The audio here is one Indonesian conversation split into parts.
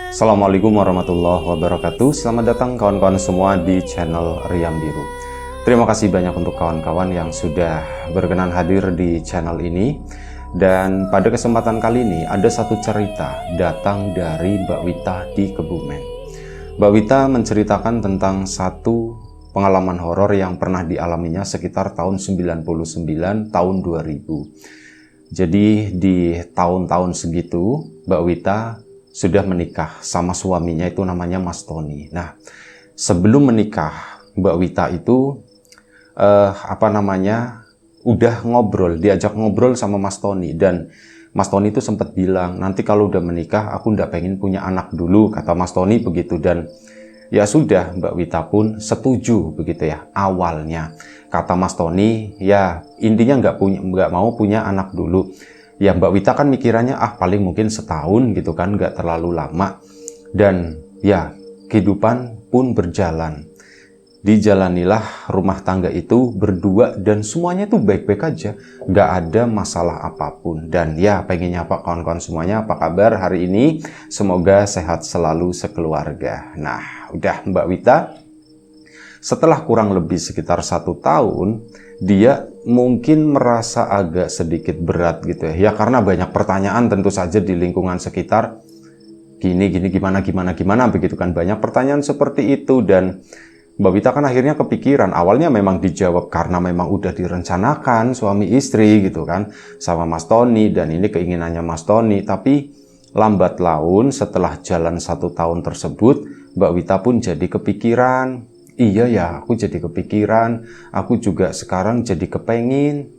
Assalamualaikum warahmatullahi wabarakatuh. Selamat datang kawan-kawan semua di channel Riam Biru. Terima kasih banyak untuk kawan-kawan yang sudah berkenan hadir di channel ini. Dan pada kesempatan kali ini ada satu cerita datang dari Mbak Wita di Kebumen. Mbak Wita menceritakan tentang satu pengalaman horor yang pernah dialaminya sekitar tahun 99 tahun 2000. Jadi di tahun-tahun segitu Mbak Wita sudah menikah sama suaminya, itu namanya Mas Tony. Nah, sebelum menikah Mbak Wita itu udah diajak ngobrol sama Mas Tony, dan Mas Tony itu sempat bilang, nanti kalau udah menikah aku nggak pengen punya anak dulu, kata Mas Tony begitu. Dan ya sudah, Mbak Wita pun setuju begitu ya. Awalnya kata Mas Tony, ya intinya nggak mau punya anak dulu. Ya Mbak Wita kan mikirannya paling mungkin setahun gitu kan, nggak terlalu lama. Dan ya kehidupan pun berjalan. Dijalanilah rumah tangga itu berdua dan semuanya itu baik-baik aja, nggak ada masalah apapun. Dan ya pengennya apa kawan-kawan semuanya, apa kabar hari ini? Semoga sehat selalu sekeluarga. Nah udah Mbak Wita, setelah kurang lebih sekitar 1 tahun, dia mungkin merasa agak sedikit berat gitu ya. Ya karena banyak pertanyaan tentu saja di lingkungan sekitar. Gini, gimana begitu kan. Banyak pertanyaan seperti itu, dan Mbak Wita kan akhirnya kepikiran. Awalnya memang dijawab karena memang udah direncanakan suami istri gitu kan sama Mas Tony, dan ini keinginannya Mas Tony. Tapi lambat laun setelah jalan 1 tahun tersebut, Mbak Wita pun jadi kepikiran. Iya ya, aku jadi kepikiran, aku juga sekarang jadi kepengin.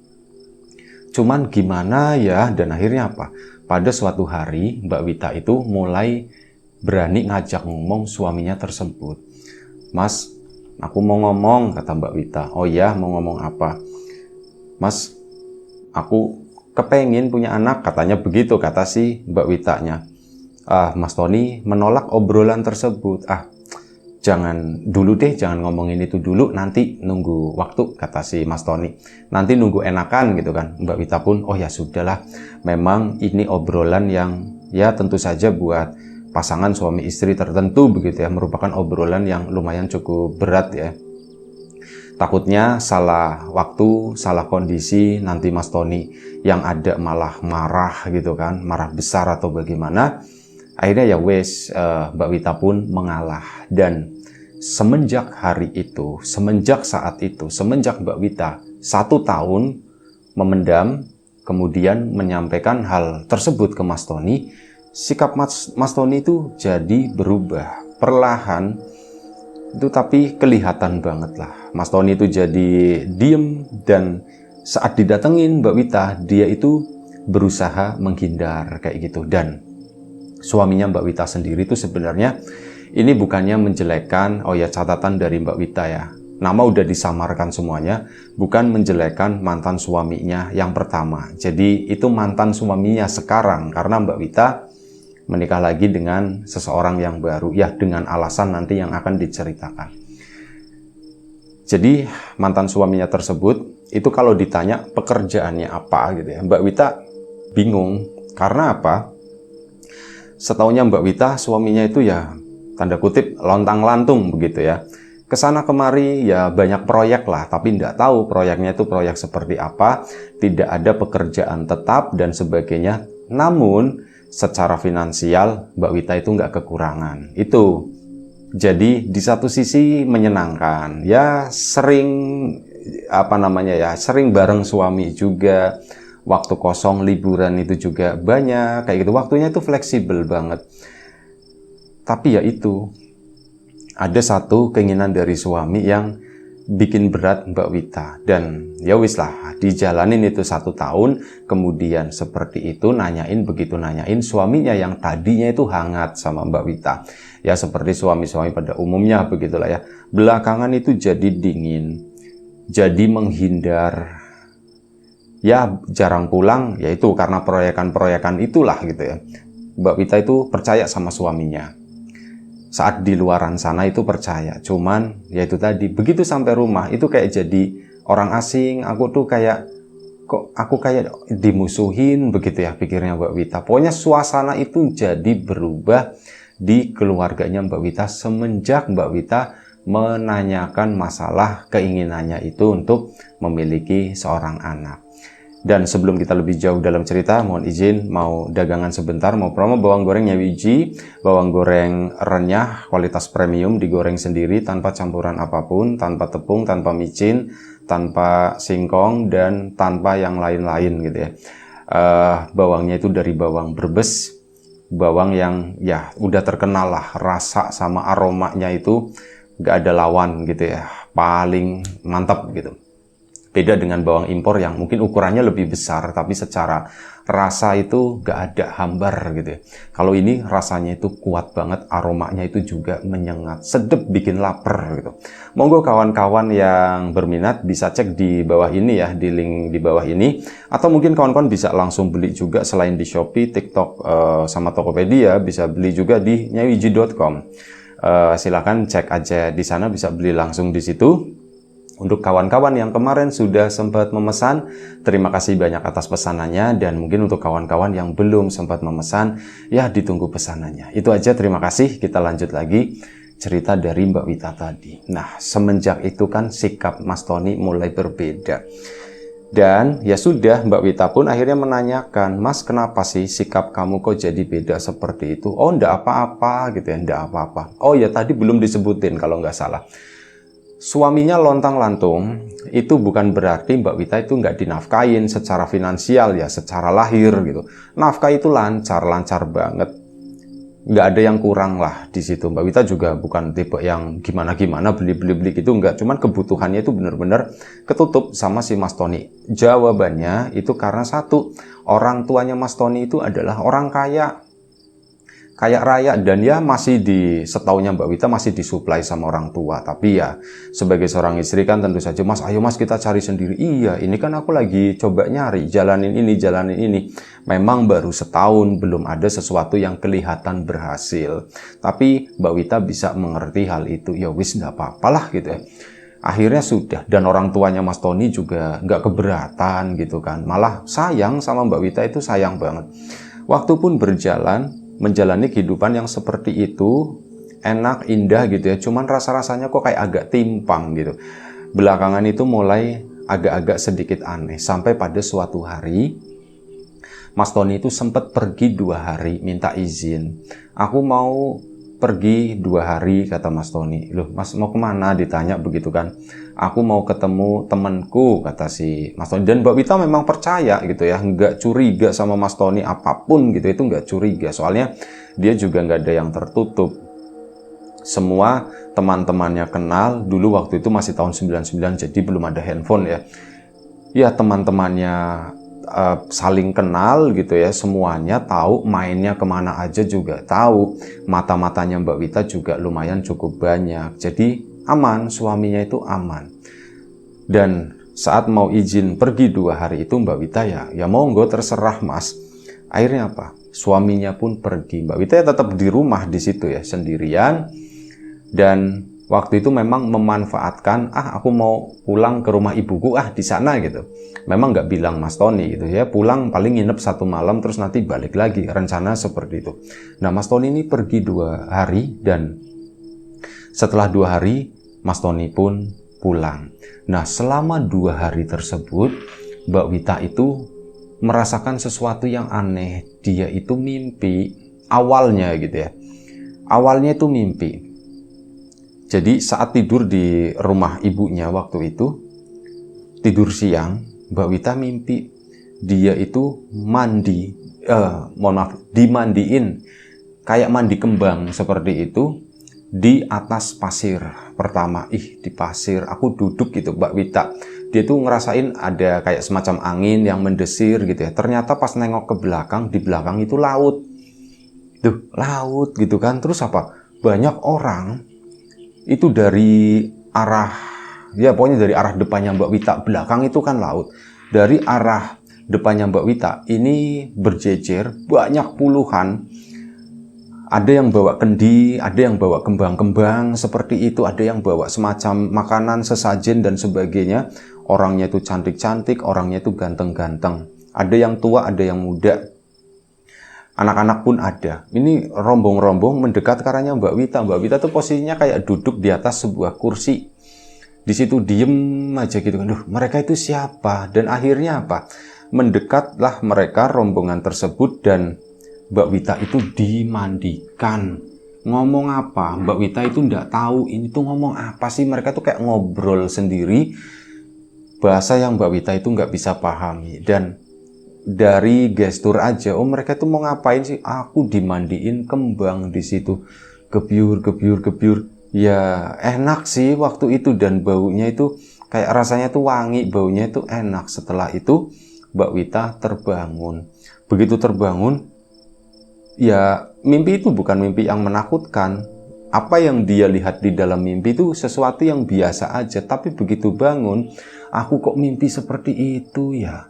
Cuman gimana ya? Dan akhirnya apa? Pada suatu hari Mbak Wita itu mulai berani ngajak ngomong suaminya tersebut. Mas, aku mau ngomong, kata Mbak Wita. Oh ya, mau ngomong apa? Mas, aku kepengin punya anak, katanya begitu, kata si Mbak Witanya. Mas Tony menolak obrolan tersebut. Jangan dulu deh, jangan ngomongin itu dulu, nanti nunggu waktu, kata si Mas Tony. Nanti nunggu enakan gitu kan. Mbak Wita pun, oh ya sudahlah, memang ini obrolan yang ya tentu saja buat pasangan suami istri tertentu begitu ya, merupakan obrolan yang lumayan cukup berat ya. Takutnya salah waktu, salah kondisi, nanti Mas Tony yang ada malah marah gitu kan, marah besar atau bagaimana. Akhirnya ya Mbak Wita pun mengalah. Dan semenjak hari itu, semenjak saat itu, semenjak Mbak Wita 1 tahun memendam, kemudian menyampaikan hal tersebut ke Mas Tony, sikap Mas Tony itu jadi berubah perlahan itu, tapi kelihatan banget lah. Mas Tony itu jadi diem, dan saat didatengin Mbak Wita, dia itu berusaha menghindar kayak gitu. Dan suaminya Mbak Wita sendiri itu sebenarnya ini bukannya menjelekkan, oh ya catatan dari Mbak Wita ya, nama udah disamarkan semuanya, bukan menjelekkan mantan suaminya yang pertama. Jadi itu mantan suaminya sekarang, karena Mbak Wita menikah lagi dengan seseorang yang baru ya, dengan alasan nanti yang akan diceritakan. Jadi mantan suaminya tersebut itu kalau ditanya pekerjaannya apa gitu ya, Mbak Wita bingung. Karena apa? Setaunya Mbak Wita, suaminya itu ya tanda kutip lontang-lantung begitu ya. Kesana kemari ya banyak proyek lah, tapi tidak tahu proyeknya itu proyek seperti apa, tidak ada pekerjaan tetap dan sebagainya. Namun secara finansial Mbak Wita itu nggak kekurangan. Itu jadi di satu sisi menyenangkan ya, sering sering bareng suami juga. Waktu kosong liburan itu juga banyak kayak gitu, waktunya itu fleksibel banget. Tapi ya itu, ada satu keinginan dari suami yang bikin berat Mbak Wita. Dan ya wis lah, dijalanin itu 1 tahun. Kemudian seperti itu, begitu nanyain suaminya yang tadinya itu hangat sama Mbak Wita. Ya seperti suami-suami pada umumnya begitulah ya. Belakangan itu jadi dingin, jadi menghindar. Ya jarang pulang, yaitu karena proyekan-proyekan itulah gitu ya. Mbak Wita itu percaya sama suaminya. Saat di luaran sana itu percaya, cuman ya itu tadi, begitu sampai rumah itu kayak jadi orang asing. Aku kayak dimusuhin begitu ya, pikirnya Mbak Wita. Pokoknya suasana itu jadi berubah, di keluarganya Mbak Wita semenjak Mbak Wita menanyakan masalah keinginannya itu untuk memiliki seorang anak. Dan sebelum kita lebih jauh dalam cerita, mohon izin mau dagangan sebentar, mau promo bawang goreng Nyawiji, bawang goreng renyah, kualitas premium, digoreng sendiri tanpa campuran apapun, tanpa tepung, tanpa micin, tanpa singkong, dan tanpa yang lain-lain gitu ya. Bawangnya itu dari bawang Brebes, bawang yang ya udah terkenal lah, rasa sama aromanya itu gak ada lawan gitu ya, paling mantap gitu. Beda dengan bawang impor yang mungkin ukurannya lebih besar, tapi secara rasa itu gak ada hambar gitu ya. Kalau ini rasanya itu kuat banget, aromanya itu juga menyengat, sedep, bikin lapar gitu. Monggo kawan-kawan yang berminat bisa cek di bawah ini ya, di link di bawah ini. Atau mungkin kawan-kawan bisa langsung beli juga selain di Shopee, TikTok, sama Tokopedia, bisa beli juga di nyawiji.com. Silakan cek aja di sana, bisa beli langsung di situ. Untuk kawan-kawan yang kemarin sudah sempat memesan, terima kasih banyak atas pesanannya. Dan mungkin untuk kawan-kawan yang belum sempat memesan, ya ditunggu pesanannya. Itu aja, terima kasih. Kita lanjut lagi cerita dari Mbak Wita tadi. Nah, semenjak itu kan sikap Mas Tony mulai berbeda. Dan ya sudah, Mbak Wita pun akhirnya menanyakan, Mas kenapa sih sikap kamu kok jadi beda seperti itu? Oh, enggak apa-apa gitu ya, enggak apa-apa. Oh ya, tadi belum disebutin kalau nggak salah. Suaminya lontang-lantung itu bukan berarti Mbak Wita itu nggak dinafkain secara finansial ya, secara lahir gitu. Nafkah itu lancar banget. Nggak ada yang kurang lah di situ. Mbak Wita juga bukan tipe yang gimana-gimana beli gitu, nggak. Cuman kebutuhannya itu benar-benar ketutup sama si Mas Tony. Jawabannya itu karena satu, orang tuanya Mas Tony itu adalah orang kaya raya, dan ya masih setaunya Mbak Wita masih disuplai sama orang tua. Tapi ya sebagai seorang istri kan tentu saja, Mas ayo Mas kita cari sendiri. Iya, ini kan aku lagi coba nyari, jalanin ini. Memang baru setahun, belum ada sesuatu yang kelihatan berhasil. Tapi Mbak Wita bisa mengerti hal itu. Ya wis, nggak apa-apalah gitu ya. Akhirnya sudah, dan orang tuanya Mas Tony juga nggak keberatan gitu kan. Malah sayang sama Mbak Wita, itu sayang banget. Waktu pun berjalan, menjalani kehidupan yang seperti itu, enak, indah gitu ya, cuman rasa-rasanya kok kayak agak timpang gitu. Belakangan itu mulai agak-agak sedikit aneh, sampai pada suatu hari, Mas Tony itu sempat pergi 2 hari, minta izin. Aku mau pergi 2 hari, kata Mas Tony. Loh, Mas mau kemana? Ditanya begitu kan. Aku mau ketemu temanku, kata si Mas Tony. Dan Mbak Wita memang percaya gitu ya, nggak curiga sama Mas Tony apapun gitu, itu nggak curiga. Soalnya dia juga nggak ada yang tertutup. Semua teman-temannya kenal, dulu waktu itu masih tahun 99, jadi belum ada handphone ya. Ya teman-temannya saling kenal gitu ya, semuanya tahu, mainnya kemana aja juga tahu, mata-matanya Mbak Wita juga lumayan cukup banyak, jadi aman, suaminya itu aman. Dan saat mau izin pergi 2 hari itu Mbak Wita ya monggo terserah Mas. Akhirnya apa? Suaminya pun pergi, Mbak Wita ya tetap di rumah di situ ya sendirian. Dan waktu itu memang memanfaatkan, aku mau pulang ke rumah ibuku di sana gitu. Memang nggak bilang Mas Tony gitu ya, pulang paling nginep 1 malam terus nanti balik lagi, rencana seperti itu. Nah Mas Tony ini pergi 2 hari, dan setelah 2 hari Mas Tony pun pulang. Nah selama 2 hari tersebut Mbak Wita itu merasakan sesuatu yang aneh. Dia itu mimpi awalnya gitu ya, awalnya itu mimpi. Jadi saat tidur di rumah ibunya waktu itu, tidur siang, Mbak Wita mimpi dia itu dimandiin, kayak mandi kembang seperti itu, di atas pasir pertama. Di pasir, aku duduk gitu Mbak Wita. Dia tuh ngerasain ada kayak semacam angin yang mendesir gitu ya. Ternyata pas nengok ke belakang, di belakang itu laut. Laut gitu kan. Terus apa? Banyak orang itu dari arah, ya pokoknya dari arah depannya Mbak Wita, belakang itu kan laut. Dari arah depannya Mbak Wita ini berjejer banyak puluhan. Ada yang bawa kendi, ada yang bawa kembang-kembang seperti itu, ada yang bawa semacam makanan, sesajen dan sebagainya. Orangnya itu cantik-cantik, orangnya itu ganteng-ganteng. Ada yang tua, ada yang muda. Anak-anak pun ada. Ini rombong-rombong mendekat ke arahnya Mbak Wita. Mbak Wita tuh posisinya kayak duduk di atas sebuah kursi. Di situ diem aja gitu kan. Duh, mereka itu siapa? Dan akhirnya apa? Mendekatlah mereka rombongan tersebut dan Mbak Wita itu dimandikan. Ngomong apa? Mbak Wita itu nggak tahu ini tuh ngomong apa sih. Mereka tuh kayak ngobrol sendiri. Bahasa yang Mbak Wita itu nggak bisa pahami. Dan dari gestur aja, oh mereka tuh mau ngapain sih? Aku dimandiin kembang di situ. Gebyur, gebyur, gebyur. Ya enak sih waktu itu dan baunya itu kayak rasanya tuh wangi. Baunya itu enak. Setelah itu Mbak Wita terbangun. Begitu terbangun, ya mimpi itu bukan mimpi yang menakutkan. Apa yang dia lihat di dalam mimpi itu sesuatu yang biasa aja. Tapi begitu bangun, aku kok mimpi seperti itu ya.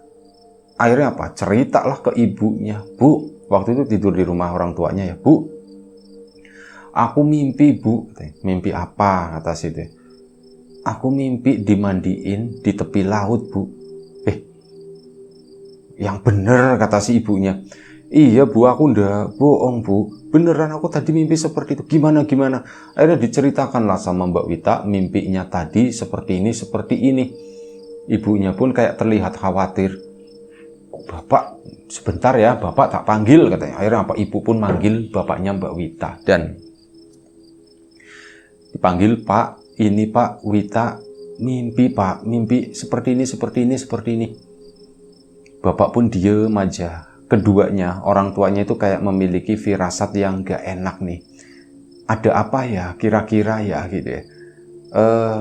Akhirnya apa? Ceritalah ke ibunya. Bu, waktu itu tidur di rumah orang tuanya ya. Bu, aku mimpi bu. Mimpi apa? Kata situ. Aku mimpi dimandiin di tepi laut bu. Yang bener kata si ibunya. Iya bu, aku ndak bohong bu. Beneran aku tadi mimpi seperti itu. Gimana? Akhirnya diceritakanlah sama Mbak Wita. Mimpinya tadi seperti ini, seperti ini. Ibunya pun kayak terlihat khawatir. Bapak, sebentar ya, bapak tak panggil katanya. Akhirnya apa? Ibu pun manggil bapaknya Mbak Wita. Dan dipanggil, Pak, ini Pak Wita mimpi Pak. Mimpi seperti ini, seperti ini, seperti ini. Bapak pun diem aja. Keduanya, orang tuanya itu kayak memiliki firasat yang gak enak nih. Ada apa ya, kira-kira ya gitu ya.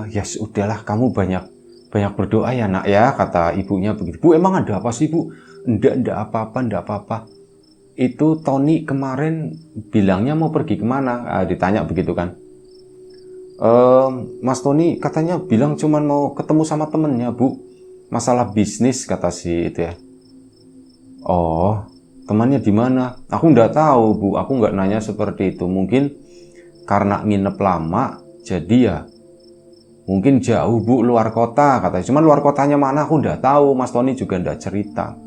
Ya sudahlah, kamu banyak berdoa ya nak ya, kata ibunya begitu. Bu, emang ada apa sih bu? Enggak apa-apa. Itu Tony kemarin bilangnya mau pergi kemana? Ditanya begitu kan. Mas Tony katanya bilang cuman mau ketemu sama temennya bu. Masalah bisnis kata si itu ya. Oh, temannya di mana? Aku nggak tahu bu, aku nggak nanya seperti itu. Mungkin karena nginep lama, jadi ya mungkin jauh bu, luar kota katanya. Cuman luar kotanya mana aku nggak tahu. Mas Tony juga nggak cerita.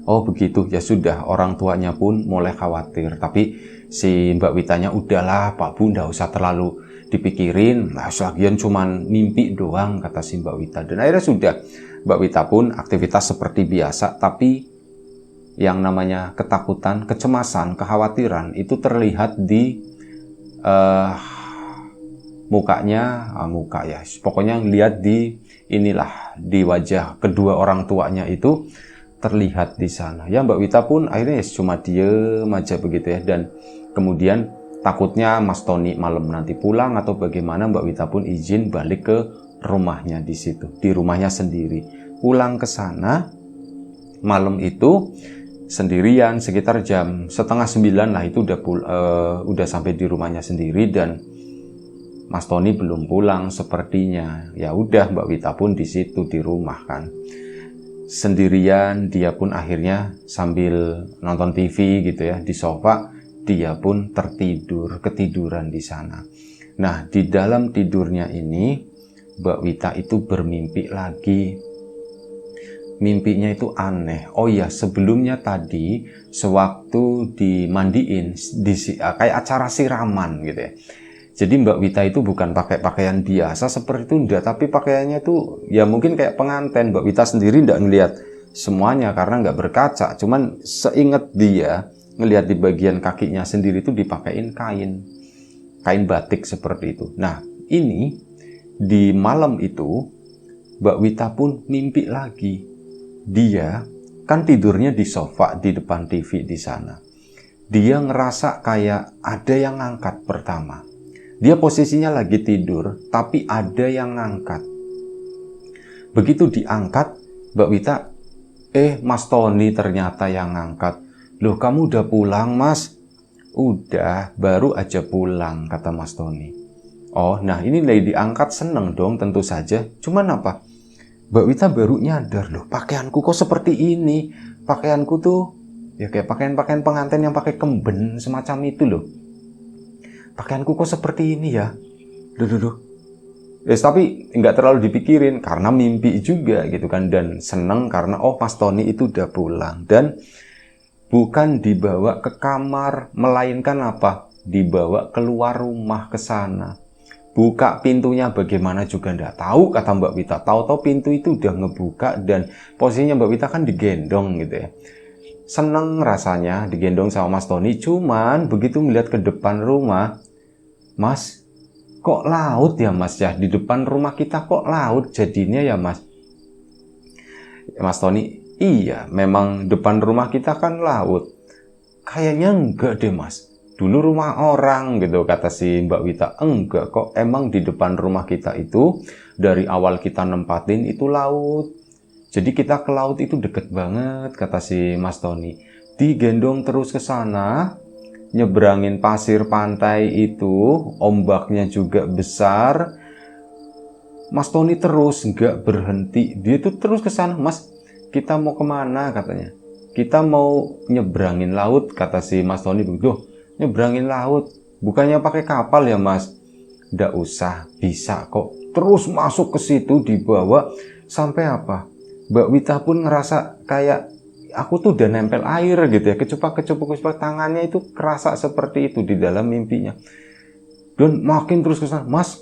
Oh begitu, ya sudah. Orang tuanya pun mulai khawatir. Tapi si Mbak Witanya udahlah Pak Bu, nggak usah terlalu dipikirin. Nah, sebagian cuman mimpi doang kata si Mbak Wita. Dan akhirnya sudah. Mbak Wita pun aktivitas seperti biasa, tapi yang namanya ketakutan, kecemasan, kekhawatiran itu terlihat di mukanya, muka ya, pokoknya lihat di inilah di wajah kedua orang tuanya itu terlihat di sana. Ya Mbak Wita pun akhirnya ya cuma diem aja begitu ya. Dan kemudian takutnya Mas Tony malam nanti pulang atau bagaimana, Mbak Wita pun izin balik ke rumahnya di situ, di rumahnya sendiri. Pulang ke sana malam itu sendirian sekitar jam 8:30 lah itu udah sampai di rumahnya sendiri dan Mas Tony belum pulang sepertinya. Ya udah Mbak Wita pun di situ di rumah kan. Sendirian, dia pun akhirnya sambil nonton TV gitu ya di sofa, dia pun ketiduran di sana. Nah, di dalam tidurnya ini Mbak Wita itu bermimpi lagi. Mimpinya itu aneh. Oh iya, sebelumnya tadi sewaktu dimandiin kayak acara siraman gitu ya. Jadi Mbak Wita itu bukan pakai pakaian biasa seperti itu enggak, tapi pakaiannya itu ya mungkin kayak pengantin. Mbak Wita sendiri enggak ngelihat semuanya karena enggak berkaca. Cuman seingat dia ngelihat di bagian kakinya sendiri itu dipakein kain batik seperti itu. Nah, ini di malam itu Mbak Wita pun mimpi lagi. Dia kan tidurnya di sofa di depan TV di sana. Dia ngerasa kayak ada yang ngangkat pertama. Dia posisinya lagi tidur, tapi ada yang ngangkat. Begitu diangkat, Mbak Wita, Mas Tony ternyata yang ngangkat. Loh, kamu udah pulang, Mas? Udah, baru aja pulang, kata Mas Tony. Oh, nah ini lagi diangkat, seneng dong tentu saja. Cuman apa? Mbak Wita baru nyadar, loh pakaianku kok seperti ini. Pakaianku tuh ya kayak pakaian-pakaian pengantin yang pakai kemben semacam itu loh. Pakaianku kok seperti ini ya. Duh. Tapi nggak terlalu dipikirin karena mimpi juga gitu kan. Dan seneng karena Mas Tony itu udah pulang. Dan bukan dibawa ke kamar, melainkan apa? Dibawa keluar rumah ke sana. Buka pintunya bagaimana juga nggak tahu, kata Mbak Wita. Tahu-tahu pintu itu udah ngebuka dan posisinya Mbak Wita kan digendong gitu ya. Seneng rasanya digendong sama Mas Tony, cuman begitu melihat ke depan rumah, Mas, kok laut ya Mas ya? Di depan rumah kita kok laut jadinya ya Mas? Mas Tony, iya memang depan rumah kita kan laut. Kayaknya enggak deh Mas. Dulu rumah orang gitu, kata si Mbak Wita. Enggak kok, emang di depan rumah kita itu dari awal kita nempatin itu laut. Jadi kita ke laut itu deket banget, kata si Mas Tony. Digendong terus ke sana, nyebrangin pasir pantai itu, ombaknya juga besar. Mas Tony terus nggak berhenti, dia tuh terus ke sana. Mas, kita mau kemana, katanya. Kita mau nyebrangin laut, kata si Mas Tony begitu. Nyebrangin laut, bukannya pakai kapal ya Mas? Nggak usah, bisa kok. Terus masuk ke situ, dibawa sampai apa? Mbak Wita pun ngerasa kayak aku tuh udah nempel air gitu ya, kecupak tangannya itu kerasa seperti itu di dalam mimpinya. Dan makin terus ke sana, Mas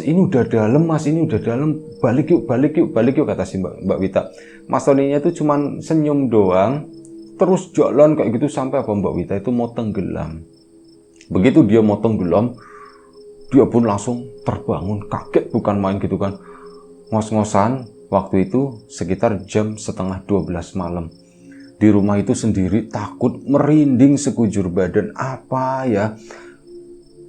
ini udah dalam, Mas ini udah dalam, balik yuk, kata si Mbak Wita. Mas Tony-nya itu cuman senyum doang, terus jalan kayak gitu sampai apa Mbak Wita itu mau tenggelam. Begitu dia mau tenggelam, dia pun langsung terbangun, kaget bukan main gitu kan. Ngos-ngosan, waktu itu sekitar jam setengah 12 malam. Di rumah itu sendiri takut, merinding sekujur badan. Apa ya?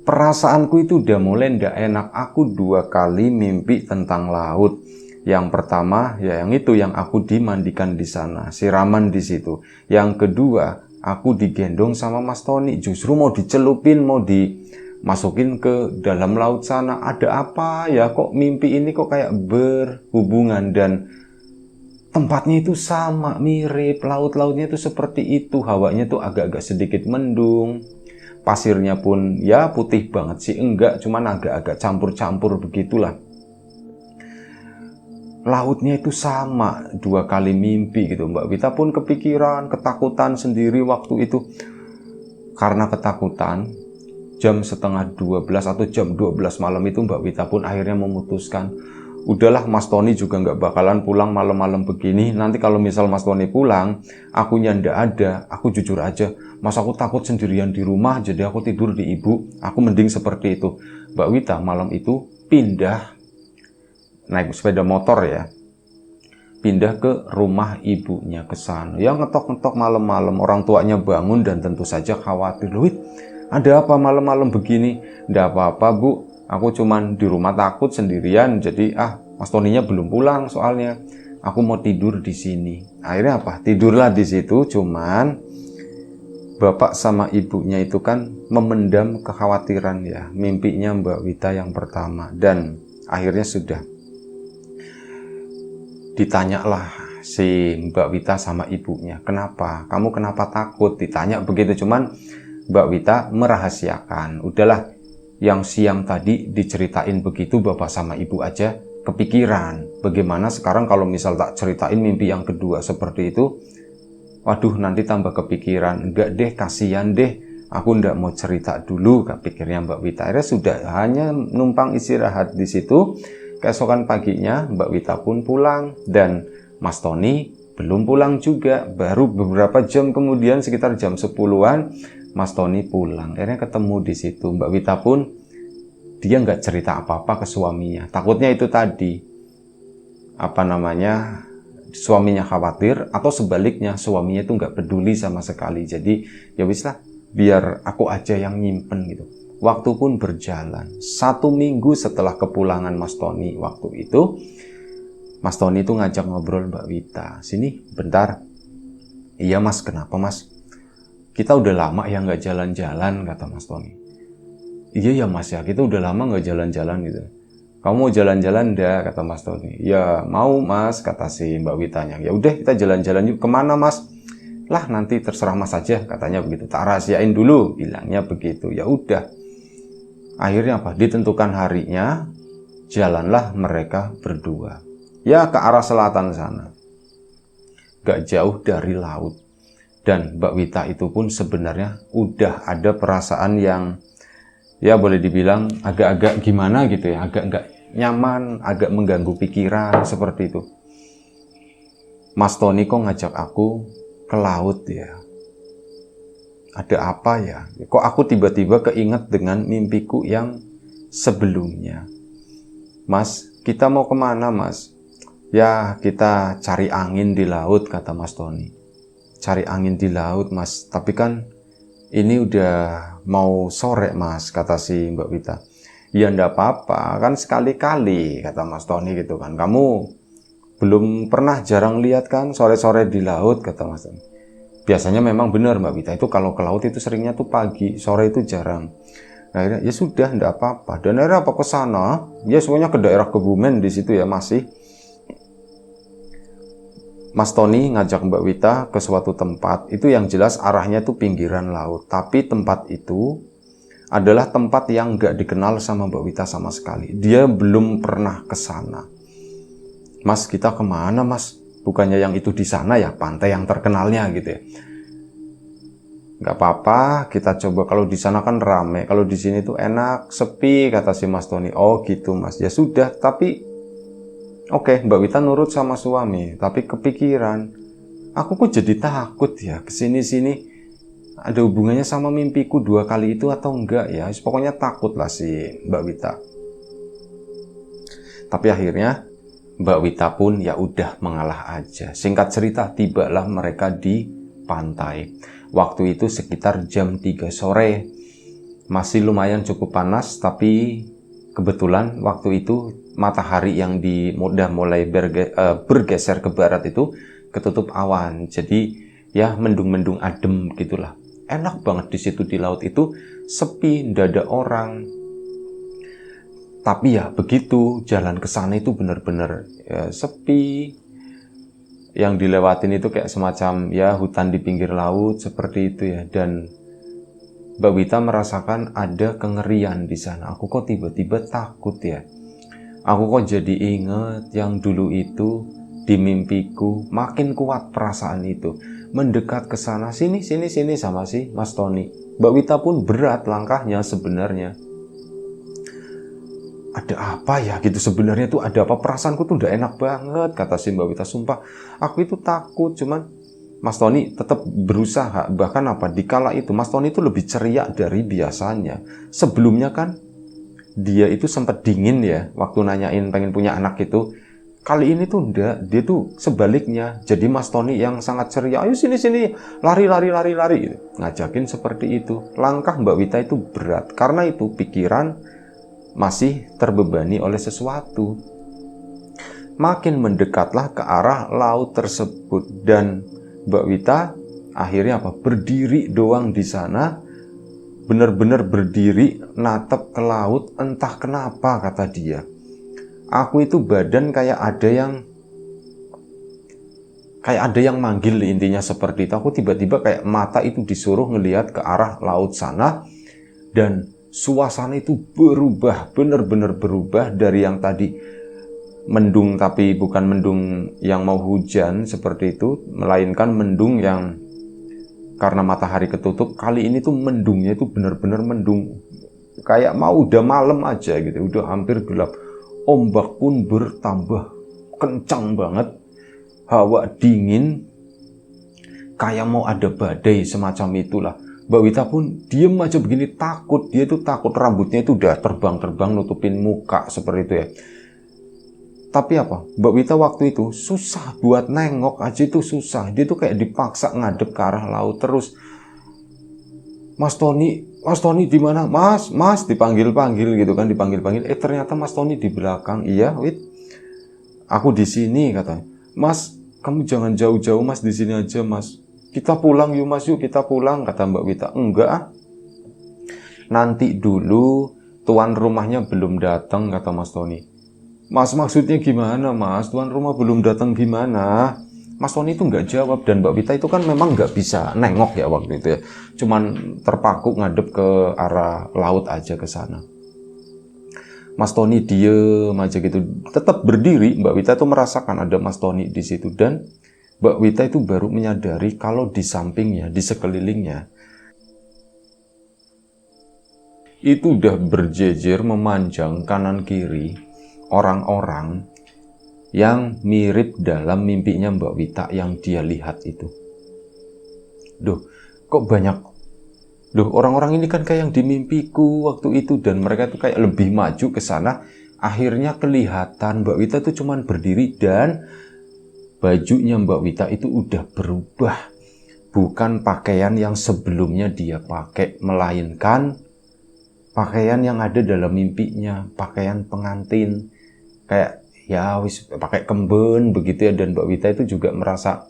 Perasaanku itu udah mulai ndak enak. Aku 2 kali mimpi tentang laut. Yang pertama ya yang itu yang aku dimandikan di sana, siraman di situ. Yang kedua, aku digendong sama Mas Tony. Justru mau dicelupin, mau dimasukin ke dalam laut sana. Ada apa ya? Kok mimpi ini kok kayak berhubungan dan tempatnya itu sama, mirip. Laut-lautnya itu seperti itu. Hawanya tuh agak-agak sedikit mendung. Pasirnya pun ya putih banget sih, enggak, cuman agak-agak campur-campur begitulah. Lautnya itu sama, 2 kali mimpi gitu. Mbak Wita pun kepikiran, ketakutan sendiri waktu itu. Karena ketakutan, jam setengah 12 atau jam 12 malam itu Mbak Wita pun akhirnya memutuskan, udahlah Mas Tony juga nggak bakalan pulang malam-malam begini. Nanti kalau misal Mas Tony pulang, akunya ndak ada, aku jujur aja, Mas aku takut sendirian di rumah, jadi aku tidur di ibu. Aku mending seperti itu. Mbak Wita malam itu pindah, naik sepeda motor ya, pindah ke rumah ibunya ke sana. Ya ngetok-ngetok malam-malam, orang tuanya bangun dan tentu saja khawatir. Loh, ada apa malam-malam begini? Ndak apa-apa Bu, aku cuman di rumah takut sendirian, jadi Mas Tony-nya belum pulang soalnya. Aku mau tidur di sini. Akhirnya apa? Tidurlah di situ, cuman bapak sama ibunya itu kan memendam kekhawatiran ya, mimpinya Mbak Wita yang pertama. Dan akhirnya sudah ditanyalah si Mbak Wita sama ibunya, kenapa? Kamu kenapa takut? Ditanya begitu, cuman Mbak Wita merahasiakan. Udahlah, yang siang tadi diceritain begitu bapak sama ibu aja kepikiran. Bagaimana sekarang kalau misal tak ceritain mimpi yang kedua seperti itu? Waduh, nanti tambah kepikiran. Enggak deh, kasihan deh. Aku ndak mau cerita dulu, pikirnya Mbak Wita. Akhirnya sudah hanya numpang istirahat di situ. Keesokan paginya Mbak Wita pun pulang dan Mas Tony belum pulang juga. Baru beberapa jam kemudian, sekitar jam 10-an, Mas Tony pulang. Akhirnya ketemu di situ. Mbak Wita pun dia nggak cerita apa-apa ke suaminya. Takutnya itu tadi, suaminya khawatir atau sebaliknya suaminya itu nggak peduli sama sekali. Jadi ya wis lah, biar aku aja yang nyimpen gitu. Waktu pun berjalan. 1 minggu setelah kepulangan Mas Tony waktu itu, Mas Tony itu ngajak ngobrol Mbak Wita. Sini bentar. Iya Mas, kenapa Mas? Kita udah lama ya nggak jalan-jalan, kata Mas Tony. Iya ya Mas ya, kita udah lama nggak jalan-jalan gitu. Kamu mau jalan-jalan enggak, kata Mas Tony. Ya mau Mas, kata si Mbak Witanya. Ya udah kita jalan-jalan yuk. Kemana Mas? Lah nanti terserah Mas aja, katanya begitu. Tak rahasiain dulu, bilangnya begitu. Ya udah. Akhirnya apa? Ditentukan harinya, jalanlah mereka berdua. Ya ke arah selatan sana. Gak jauh dari laut. Dan Mbak Wita itu pun sebenarnya udah ada perasaan yang ya boleh dibilang agak-agak gimana gitu ya, agak nggak nyaman, agak mengganggu pikiran seperti itu. Mas Tony kok ngajak aku ke laut ya? Ada apa ya? Kok aku tiba-tiba keinget dengan mimpiku yang sebelumnya. Mas, kita mau kemana mas? Ya, kita cari angin di laut, kata Mas Tony. Cari angin di laut mas, tapi kan ini udah mau sore mas, kata si Mbak Wita. Ya ndak apa-apa, kan sekali-kali, kata Mas Tony gitu kan. Kamu belum pernah, jarang lihat kan sore-sore di laut, kata Mas Tony. Biasanya memang benar Mbak Wita itu kalau ke laut itu seringnya tuh pagi, sore itu jarang. Akhirnya ya sudah, ndak apa-apa. Dan akhirnya apa ke sana? Ya semuanya ke daerah Kebumen di situ ya masih. Mas Tony ngajak Mbak Wita ke suatu tempat, itu yang jelas arahnya tuh pinggiran laut. Tapi tempat itu adalah tempat yang nggak dikenal sama Mbak Wita sama sekali. Dia belum pernah ke sana. Mas, kita kemana mas? Bukannya yang itu di sana ya, pantai yang terkenalnya gitu ya. Nggak apa-apa, kita coba. Kalau di sana kan rame, kalau di sini tuh enak, sepi, kata si Mas Tony. Oh gitu mas, ya sudah. Tapi oke, Mbak Wita nurut sama suami. Tapi kepikiran, aku kok jadi takut ya kesini-sini. Ada hubungannya sama mimpiku 2 kali itu atau enggak ya? Pokoknya takut lah si Mbak Wita. Tapi akhirnya Mbak Wita pun ya udah mengalah aja. Singkat cerita, tibalah mereka di pantai. Waktu itu sekitar jam 3 sore. Masih lumayan cukup panas, tapi kebetulan waktu itu matahari yang udah mulai bergeser ke barat itu ketutup awan. Jadi ya mendung-mendung adem gitulah. Enak banget di situ di laut itu, sepi, nggak ada orang. Tapi ya begitu, jalan ke sana itu benar-benar ya, sepi. Yang dilewatin itu kayak semacam ya hutan di pinggir laut seperti itu ya. Dan Mbak Wita merasakan ada kengerian di sana. Aku kok tiba-tiba takut ya. Aku kok jadi inget yang dulu itu di mimpiku. Makin kuat perasaan itu. Mendekat ke sana, sini sama si Mas Tony. Mbak Wita pun berat langkahnya sebenarnya. Ada apa ya gitu sebenarnya tuh, ada apa, perasaanku tuh udah enak banget, kata si Mbak Wita. Sumpah aku itu takut, cuman Mas Tony tetap berusaha. Bahkan apa, dikala itu Mas Tony itu lebih ceria dari biasanya. Sebelumnya kan dia itu sempat dingin ya waktu nanyain pengen punya anak itu. Kali ini tuh enggak, dia tuh sebaliknya. Jadi Mas Tony yang sangat ceria, ayo sini lari gitu. Ngajakin seperti itu. Langkah Mbak Wita itu berat karena itu pikiran masih terbebani oleh sesuatu. Makin mendekatlah ke arah laut tersebut dan Mbak Wita akhirnya apa? Berdiri doang di sana, benar-benar berdiri natap ke laut. Entah kenapa, kata dia, aku itu badan kayak ada yang manggil, intinya seperti itu. Aku tiba-tiba kayak mata itu disuruh ngelihat ke arah laut sana dan suasana itu berubah, benar-benar berubah dari yang tadi mendung, tapi bukan mendung yang mau hujan seperti itu, melainkan mendung yang karena matahari ketutup. Kali ini tuh mendungnya itu benar-benar mendung kayak mau udah malam aja gitu, udah hampir gelap. Ombak pun bertambah kencang banget, hawa dingin kayak mau ada badai semacam itulah. Mbak Wita pun diem aja begini, takut. Dia tuh takut, rambutnya itu udah terbang-terbang nutupin muka seperti itu ya. Tapi apa, Mbak Wita waktu itu susah buat nengok aja, itu susah. Dia tuh kayak dipaksa ngadep ke arah laut terus. Mas Tony di mana? Mas, dipanggil-panggil gitu kan, dipanggil-panggil. Ternyata Mas Tony di belakang. Iya, Wit, aku di sini, katanya. Mas, kamu jangan jauh-jauh mas, di sini aja mas. Kita pulang yuk mas, yuk kita pulang, kata Mbak Wita. Enggak, nanti dulu, tuan rumahnya belum datang, kata Mas Tony. Mas, maksudnya gimana mas? Tuan rumah belum datang gimana? Mas Tony itu nggak jawab, dan Mbak Wita itu kan memang nggak bisa nengok ya waktu itu ya. Cuman terpaku ngadep ke arah laut aja ke sana. Mas Tony diem aja gitu, tetap berdiri. Mbak Wita tuh merasakan ada Mas Tony di situ dan Mbak Wita itu baru menyadari kalau di sampingnya, di sekelilingnya, itu udah berjejer memanjang kanan kiri orang-orang yang mirip dalam mimpinya Mbak Wita yang dia lihat itu. Duh, kok banyak. Duh, orang-orang ini kan kayak yang di mimpiku waktu itu, dan mereka tuh kayak lebih maju ke sana. Akhirnya kelihatan Mbak Wita tuh cuman berdiri dan bajunya Mbak Wita itu udah berubah. Bukan pakaian yang sebelumnya dia pakai, melainkan pakaian yang ada dalam mimpinya, pakaian pengantin, kayak ya wis pakai kemben begitu ya. Dan Mbak Wita itu juga merasa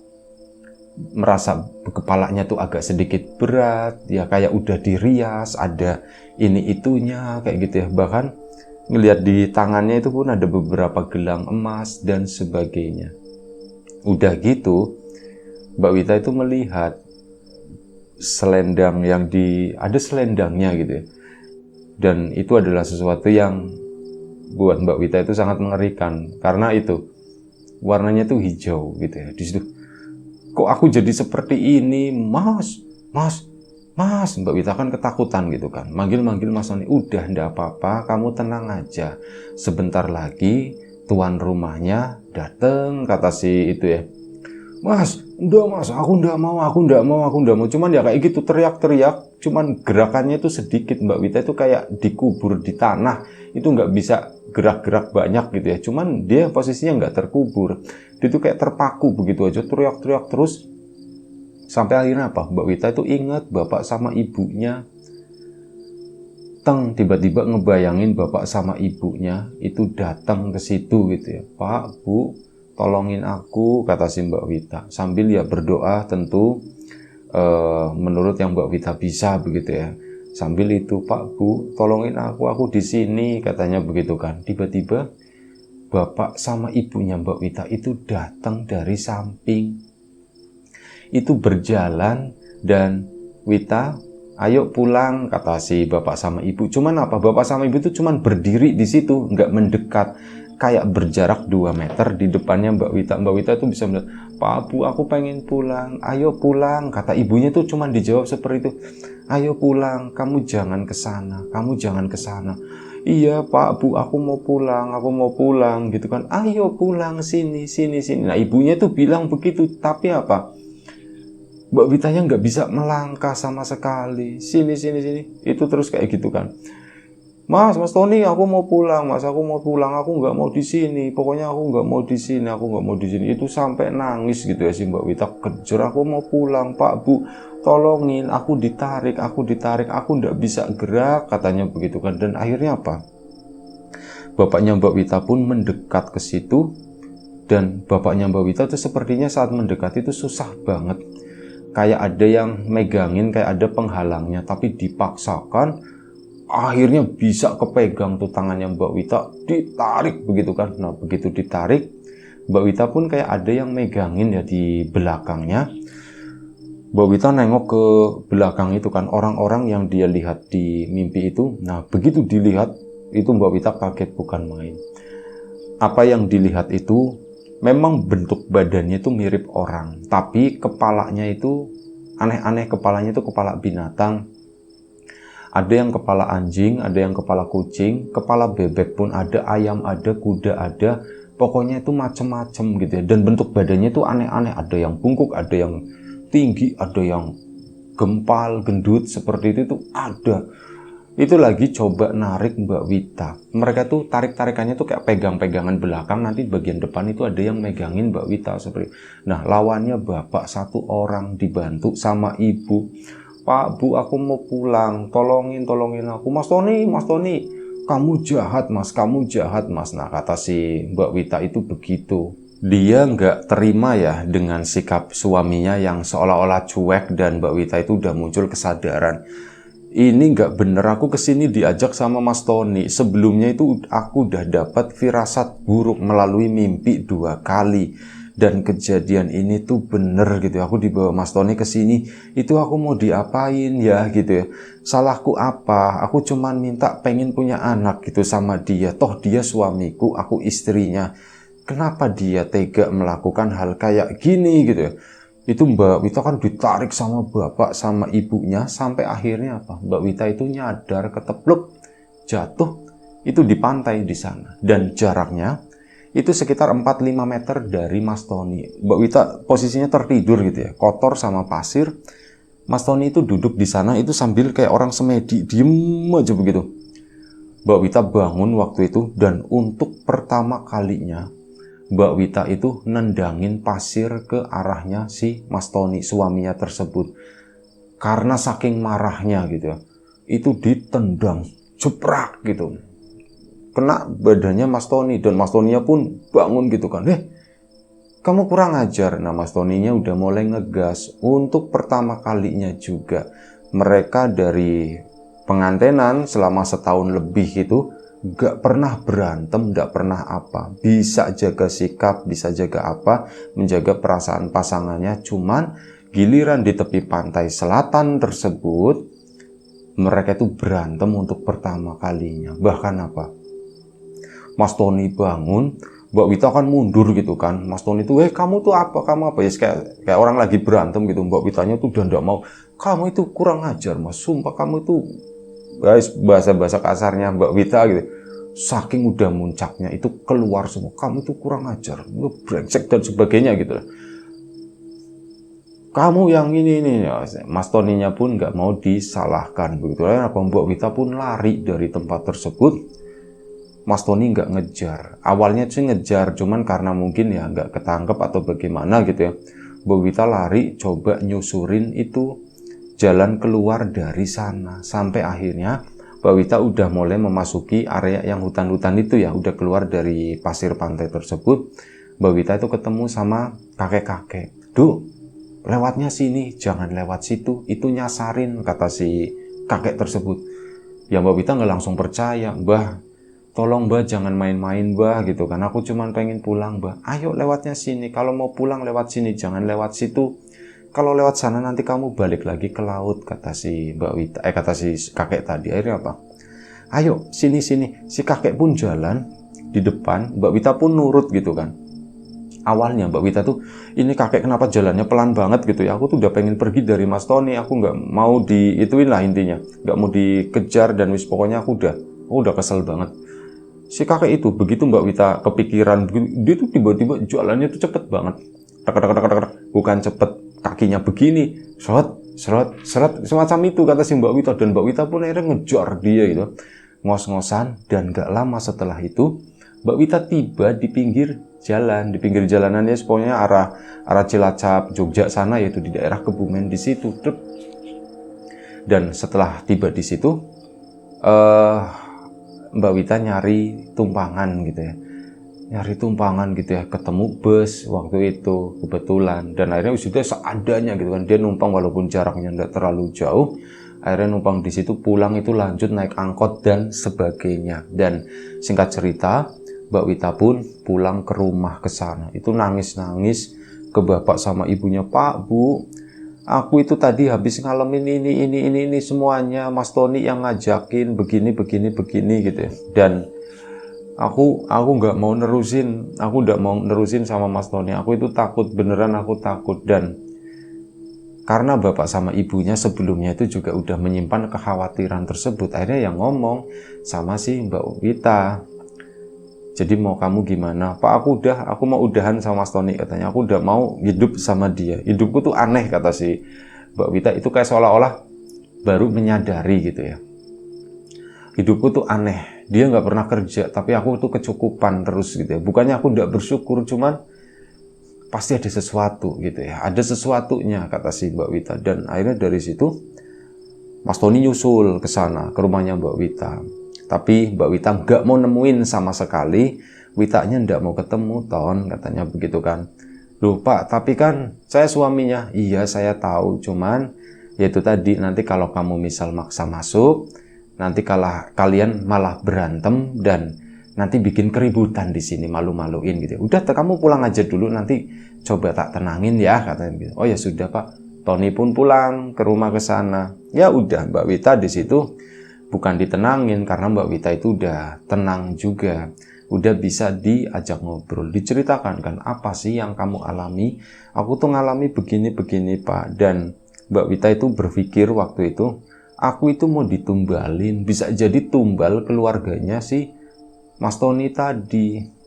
kepalanya tuh agak sedikit berat, ya kayak udah dirias, ada ini itunya kayak gitu ya. Bahkan ngelihat di tangannya itu pun ada beberapa gelang emas dan sebagainya. Udah gitu, Mbak Wita itu melihat selendang yang ada selendangnya gitu ya. Dan itu adalah sesuatu yang buat Mbak Wita itu sangat mengerikan, karena itu warnanya tuh hijau gitu ya. Di situ, kok aku jadi seperti ini, Mas. Mbak Wita kan ketakutan gitu kan, manggil Mas Tony. Udah, ndak apa-apa, kamu tenang aja. Sebentar lagi tuan rumahnya dateng, kata si itu ya. Mas, udah Mas, aku ndak mau. Cuman ya kayak gitu, teriak-teriak. Cuman gerakannya itu sedikit. Mbak Wita itu kayak dikubur di tanah. Itu nggak bisa gerak-gerak banyak gitu ya. Cuman dia posisinya nggak terkubur. Dia tuh kayak terpaku begitu aja, teriak-teriak terus. Sampai akhirnya apa? Mbak Wita itu ingat bapak sama ibunya. Tiba-tiba ngebayangin bapak sama ibunya itu datang ke situ gitu ya. Pak, Bu, tolongin aku, kata si Mbak Wita. Sambil ya berdoa tentu menurut yang Mbak Wita bisa begitu ya. Sambil itu, Pak, Bu, tolongin aku di sini, katanya begitu kan. Tiba-tiba bapak sama ibunya Mbak Wita itu datang dari samping. Itu berjalan, dan Wita, ayo pulang, kata si bapak sama ibu. Cuman apa? Bapak sama ibu itu cuman berdiri di situ, nggak mendekat. Kayak berjarak 2 meter di depannya Mbak Wita. Mbak Wita tuh bisa melihat, Pak, Bu, aku pengen pulang, ayo pulang. Kata ibunya tuh cuman dijawab seperti itu, ayo pulang, kamu jangan ke sana, Iya Pak, Bu, aku mau pulang gitu kan. Ayo pulang, sini. Nah, ibunya tuh bilang begitu, tapi apa? Mbak Witanya nggak bisa melangkah sama sekali. Sini. Itu terus kayak gitu kan. Mas Tony, aku mau pulang, aku nggak mau di sini. Pokoknya aku nggak mau di sini. Itu sampai nangis gitu ya si Mbak Wita, kejar, aku mau pulang, Pak, Bu, tolongin, aku ditarik, aku nggak bisa gerak, katanya begitu kan. Dan akhirnya apa? Bapaknya Mbak Wita pun mendekat ke situ, dan bapaknya Mbak Wita itu sepertinya saat mendekat itu susah banget. Kayak ada yang megangin, kayak ada penghalangnya, tapi dipaksakan. Akhirnya bisa kepegang tuh tangannya Mbak Wita, ditarik begitu kan. Nah, begitu ditarik, Mbak Wita pun kayak ada yang megangin ya di belakangnya. Mbak Wita nengok ke belakang itu kan, orang-orang yang dia lihat di mimpi itu. Nah, begitu dilihat, itu Mbak Wita kaget bukan main. Apa yang dilihat itu, memang bentuk badannya itu mirip orang, tapi kepalanya itu aneh-aneh. Kepalanya itu kepala binatang. Ada yang kepala anjing, ada yang kepala kucing, kepala bebek pun ada, ayam ada, kuda ada. Pokoknya itu macem-macem gitu ya. Dan bentuk badannya itu aneh-aneh. Ada yang bungkuk, ada yang tinggi, ada yang gempal, gendut, seperti itu tuh ada. Itu lagi coba narik Mbak Wita. Mereka tuh tarik-tarikannya tuh kayak pegang-pegangan belakang, nanti bagian depan itu ada yang megangin Mbak Wita seperti. Nah, lawannya bapak 1 orang dibantu sama ibu. Pak, Bu, aku mau pulang, tolongin aku. Mas Tony, kamu jahat mas. Nah, kata si Mbak Wita itu begitu. Dia nggak terima ya dengan sikap suaminya yang seolah-olah cuek, dan Mbak Wita itu udah muncul kesadaran. Ini nggak bener, aku kesini diajak sama Mas Tony. Sebelumnya itu aku udah dapat firasat buruk melalui mimpi 2 kali. Dan kejadian ini tuh bener gitu. Aku dibawa Mas Tony ke sini, itu aku mau diapain ya gitu ya. Salahku apa? Aku cuman minta pengen punya anak gitu sama dia. Toh dia suamiku, aku istrinya. kenapa dia tega melakukan hal kayak gini gitu ya. Itu Mbak Wita kan ditarik sama bapak sama ibunya sampai akhirnya apa? Mbak Wita itu nyadar, ketepluk, jatuh itu di pantai di sana. Dan jaraknya itu sekitar 4-5 meter dari Mas Tony. Mbak Wita posisinya tertidur gitu ya, kotor sama pasir. Mas Tony itu duduk di sana itu sambil kayak orang semedi, diem aja begitu. Mbak Wita bangun waktu itu dan untuk pertama kalinya Mbak Wita itu nendangin pasir ke arahnya si Mas Tony, suaminya tersebut. Karena saking marahnya gitu ya, itu ditendang, jeprak gitu. Kena badannya Mas Tony dan Mas Tony-nya pun bangun gitu kan. Kamu kurang ajar. Nah, Mas Tony-nya udah mulai ngegas. Untuk pertama kalinya juga mereka dari pengantenan selama setahun lebih itu gak pernah berantem, gak pernah apa. Bisa jaga sikap, bisa jaga apa, menjaga perasaan pasangannya. Cuman giliran di tepi pantai selatan tersebut, mereka itu berantem untuk pertama kalinya. Bahkan apa? Mas Tony bangun, Mbak Wita kan mundur gitu kan. Mas Tony itu, kamu tuh apa, kamu apa ya, kayak orang lagi berantem gitu. Mbak Witanya tuh udah nggak mau, kamu itu kurang ajar mas, sumpah kamu itu, guys, bahasa kasarnya Mbak Wita gitu, saking udah muncaknya itu keluar semua, kamu itu kurang ajar, lu brengsek dan sebagainya gitu. Kamu yang ini ya. Mas Tony-nya pun nggak mau disalahkan begitu. Mbak Wita pun lari dari tempat tersebut. Mas Tony nggak ngejar. Awalnya sih ngejar, cuman karena mungkin ya nggak ketangkep atau bagaimana gitu ya. Mbak Wita lari, coba nyusurin itu jalan keluar dari sana. Sampai akhirnya Mbak Wita udah mulai memasuki area yang hutan-hutan itu ya. Udah keluar dari pasir pantai tersebut. Mbak Wita itu ketemu sama kakek-kakek. Duh, lewatnya sini, jangan lewat situ. Itu nyasarin, kata si kakek tersebut. Ya Mbak Wita nggak langsung percaya. Mbah, tolong Mbah jangan main-main Mbah gitu kan. Aku cuman pengen pulang Mbah. Ayo lewatnya sini. Kalau mau pulang lewat sini, jangan lewat situ. Kalau lewat sana nanti kamu balik lagi ke laut, kata si Mbak Wita. Kata si kakek tadi. Akhirnya apa? Ayo sini. Si kakek pun jalan di depan. Mbak Wita pun nurut gitu kan. Awalnya Mbak Wita tuh, ini kakek kenapa jalannya pelan banget gitu ya. Aku tuh udah pengen pergi dari Mas Tony. Aku nggak mau diituin lah intinya. Nggak mau dikejar dan wis pokoknya aku udah kesel banget. Si kakek itu begitu Mbak Wita kepikiran, dia tuh tiba-tiba jalannya tuh cepet banget. Bukan cepet kakinya begini, seret semacam itu kata si Mbak Wita. Dan Mbak Wita pun akhirnya ngejar dia gitu, ngos-ngosan. Dan gak lama setelah itu Mbak Wita tiba di pinggir jalan, di pinggir jalanannya pokoknya arah Cilacap, Jogja sana, yaitu di daerah Kebumen di situ. Dan setelah tiba di situ, Mbak Wita nyari tumpangan gitu ya, ketemu bus waktu itu kebetulan, dan akhirnya sudah seadanya gitu kan, dia numpang walaupun jaraknya tidak terlalu jauh, akhirnya numpang di situ, pulang itu lanjut naik angkot dan sebagainya. Dan singkat cerita, Mbak Wita pun pulang ke rumah ke sana, itu nangis ke bapak sama ibunya. Pak, Bu, aku itu tadi habis ngalamin ini semuanya, Mas Tony yang ngajakin begini gitu ya. Dan aku nggak mau nerusin sama Mas Tony. Aku itu takut, beneran aku takut. Dan karena bapak sama ibunya sebelumnya itu juga udah menyimpan kekhawatiran tersebut, akhirnya yang ngomong sama si Mbak Wita, jadi mau kamu gimana? Pak, aku mau udahan sama Mas Tony, katanya. Aku udah mau hidup sama dia. Hidupku tuh aneh, kata si Mbak Wita. Itu kayak seolah-olah baru menyadari gitu ya. Hidupku tuh aneh. Dia nggak pernah kerja, tapi aku tuh kecukupan terus gitu ya. Bukannya aku nggak bersyukur, cuman pasti ada sesuatu gitu ya. Ada sesuatunya, kata si Mbak Wita. Dan akhirnya dari situ Mas Tony nyusul ke sana, ke rumahnya Mbak Wita. Tapi Mbak Wita nggak mau nemuin sama sekali. Witanya nggak mau ketemu, Ton, katanya begitu kan. Loh Pak, tapi kan saya suaminya. Iya saya tahu, cuman yaitu tadi, nanti kalau kamu misal maksa masuk, nanti kalian malah berantem dan nanti bikin keributan di sini, malu-maluin gitu. Udah kamu pulang aja dulu, nanti coba tak tenangin ya, katanya gitu. Oh ya sudah Pak. Tony pun pulang ke rumah ke sana. Ya udah, Mbak Wita di situ bukan ditenangin, karena Mbak Wita itu udah tenang juga. udah bisa diajak ngobrol, diceritakan kan apa sih yang kamu alami. Aku tuh ngalami begini-begini Pak. Dan Mbak Wita itu berpikir waktu itu, aku itu mau ditumbalin, bisa jadi tumbal keluarganya si Mas Tony tadi.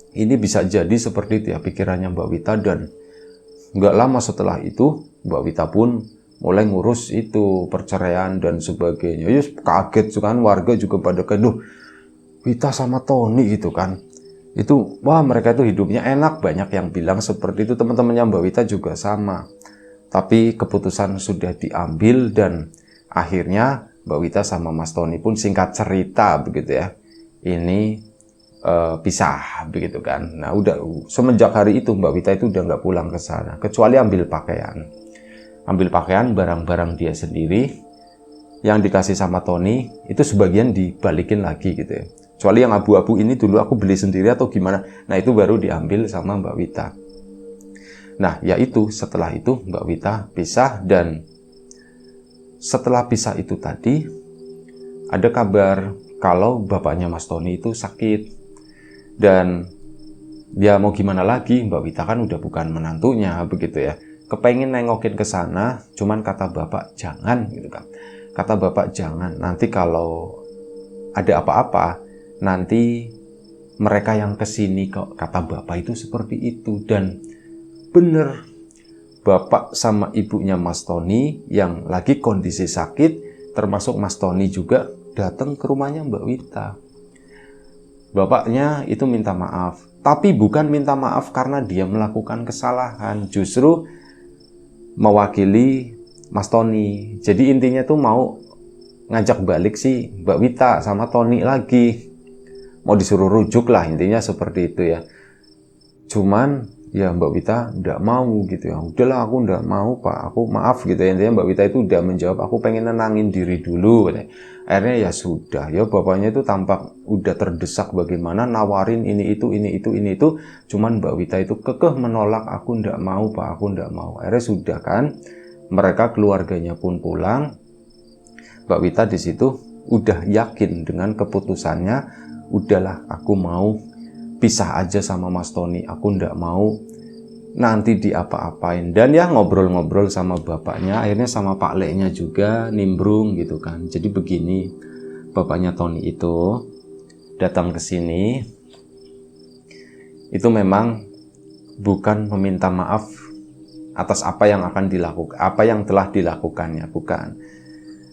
Ini bisa jadi seperti itu ya pikirannya Mbak Wita. Dan nggak lama setelah itu Mbak Wita pun mulai ngurus itu perceraian dan sebagainya. Yus kaget kan, warga juga pada kaget, Wita sama Tony gitu kan. Itu wah mereka itu hidupnya enak, banyak yang bilang seperti itu. Teman-temannya Mbak Wita juga sama. Tapi keputusan sudah diambil dan akhirnya Mbak Wita sama Mas Tony pun singkat cerita begitu ya. Ini pisah begitu kan. Nah udah semenjak hari itu Mbak Wita itu udah nggak pulang ke sana kecuali ambil pakaian barang-barang dia sendiri yang dikasih sama Tony itu sebagian dibalikin lagi gitu ya. Kecuali yang abu-abu ini dulu aku beli sendiri atau gimana. Nah itu baru diambil sama Mbak Wita. Nah yaitu setelah itu Mbak Wita pisah. Dan setelah pisah itu tadi ada kabar kalau bapaknya Mas Tony itu sakit. Dan ya mau gimana lagi, Mbak Wita kan udah bukan menantunya begitu ya. Kepengen nengokin ke sana, cuman kata bapak jangan gitu kan. Kata bapak jangan, nanti kalau ada apa-apa, nanti mereka yang kesini kok, kata bapak itu seperti itu. Dan bener, bapak sama ibunya Mas Tony yang lagi kondisi sakit, termasuk Mas Tony juga datang ke rumahnya Mbak Wita. Bapaknya itu minta maaf, tapi bukan minta maaf karena dia melakukan kesalahan, justru mewakili Mas Tony. Jadi intinya tuh mau ngajak balik si Mbak Wita sama Tony lagi. Mau disuruh rujuk lah, intinya seperti itu ya. Cuman ya Mbak Wita nggak mau gitu ya. Udahlah aku nggak mau Pak, aku maaf gitu ya. Intinya Mbak Wita itu udah menjawab, aku pengen nenangin diri dulu. Akhirnya ya sudah ya, bapaknya itu tampak udah terdesak bagaimana nawarin ini itu. Cuman Mbak Wita itu kekeh menolak, aku nggak mau Pak, aku nggak mau. Akhirnya sudah kan, mereka keluarganya pun pulang. Mbak Wita di situ udah yakin dengan keputusannya, udahlah aku mau pisah aja sama Mas Tony, aku ndak mau nanti diapa-apain. Dan ya ngobrol-ngobrol sama bapaknya, akhirnya sama Pak Leknya juga nimbrung gitu kan. Jadi begini, bapaknya Tony itu datang ke sini, itu memang bukan meminta maaf atas apa yang akan dilakukan, apa yang telah dilakukannya, bukan.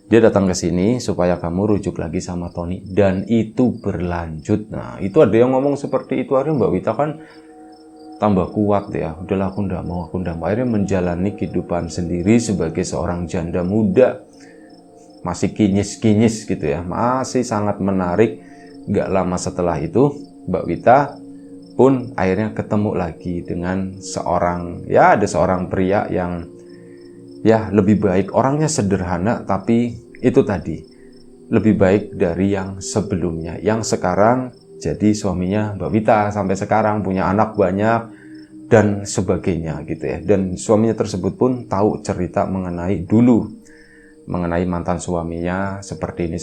Dia datang ke sini supaya kamu rujuk lagi sama Tony, dan itu berlanjut. Nah, itu ada yang ngomong seperti itu. Akhirnya Mbak Wita kan tambah kuat ya. Udahlah aku ndak mau. Akhirnya menjalani kehidupan sendiri sebagai seorang janda muda. Masih kinyis-kinyis gitu ya. Masih sangat menarik. Gak lama setelah itu, Mbak Wita pun akhirnya ketemu lagi dengan seorang, ya ada seorang pria yang ya lebih baik, orangnya sederhana, tapi itu tadi lebih baik dari yang sebelumnya, yang sekarang jadi suaminya Mbak Wita, sampai sekarang punya anak banyak dan sebagainya gitu ya. Dan suaminya tersebut pun tahu cerita mengenai dulu, mengenai mantan suaminya seperti ini.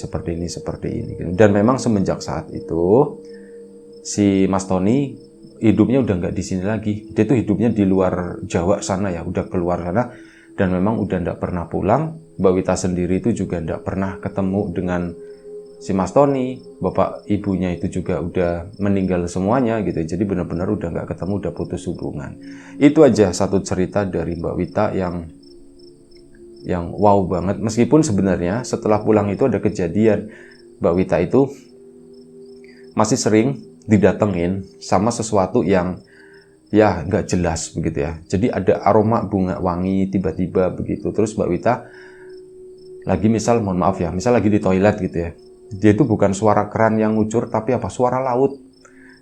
Dan memang semenjak saat itu si Mas Tony hidupnya udah nggak di sini lagi. Dia tuh hidupnya di luar Jawa sana ya, udah keluar sana. Dan memang udah nggak pernah pulang. Mbak Wita sendiri itu juga nggak pernah ketemu dengan si Mas Tony. Bapak ibunya itu juga udah meninggal semuanya gitu. Jadi benar-benar udah nggak ketemu, udah putus hubungan. Itu aja satu cerita dari Mbak Wita yang wow banget. Meskipun sebenarnya setelah pulang itu ada kejadian, Mbak Wita itu masih sering didatengin sama sesuatu yang ya nggak jelas begitu ya. Jadi ada aroma bunga wangi tiba-tiba begitu. Terus Mbak Wita lagi misal, mohon maaf ya, misal lagi di toilet gitu ya. Dia itu bukan suara keran yang ngucur, tapi apa, suara laut.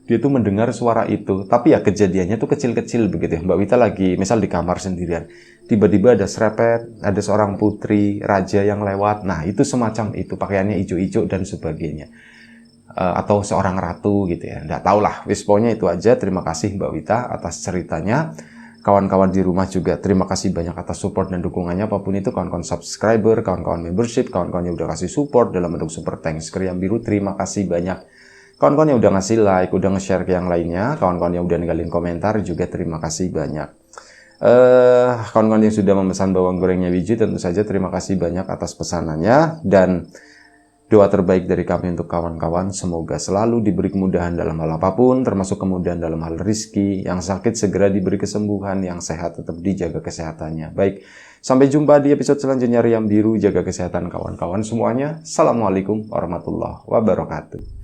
Dia itu mendengar suara itu. Tapi ya kejadiannya tuh kecil-kecil begitu ya. Mbak Wita lagi misal di kamar sendirian. Tiba-tiba ada serepet, ada seorang putri, raja yang lewat. Nah itu semacam itu, pakaiannya hijau-hijau dan sebagainya. Atau seorang ratu gitu ya, nggak tahu lah, wis pokoknya itu aja. Terima kasih Mbak Wita atas ceritanya. Kawan-kawan di rumah juga terima kasih banyak atas support dan dukungannya, apapun itu, kawan-kawan subscriber, kawan-kawan membership, kawan-kawan yang udah kasih support dalam bentuk super thanks Kriam Biru, terima kasih banyak. Kawan-kawan yang udah ngasih like, udah nge-share ke yang lainnya, kawan-kawan yang udah ninggalin komentar juga terima kasih banyak. Kawan-kawan yang sudah memesan bawang gorengnya Wiji, tentu saja terima kasih banyak atas pesanannya, dan doa terbaik dari kami untuk kawan-kawan, semoga selalu diberi kemudahan dalam hal apapun, termasuk kemudahan dalam hal rizki, yang sakit segera diberi kesembuhan, yang sehat tetap dijaga kesehatannya. Baik, sampai jumpa di episode selanjutnya Riang Biru, jaga kesehatan kawan-kawan semuanya. Assalamualaikum warahmatullahi wabarakatuh.